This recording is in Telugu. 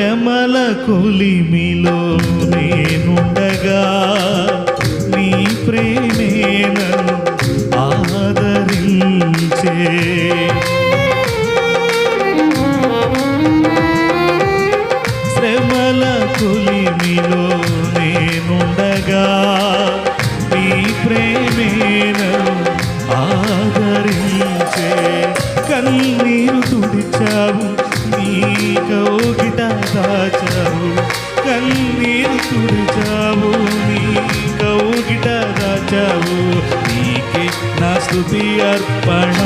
శ్రమల కొలిమిలో నేనుండగా నీ ప్రేమే నన్ను ఆదరించే. శ్రమల కొలిమిలో నేనుండగా నీ ప్రేమే నన్ను ఆదరించే. కన్నీరు తుడిచావు, నీ కౌగిట దాచావు. కన్నీరు తుడిచావు, నీ కౌగిట దాచావు. నీకే నా స్తుతి అర్పణ.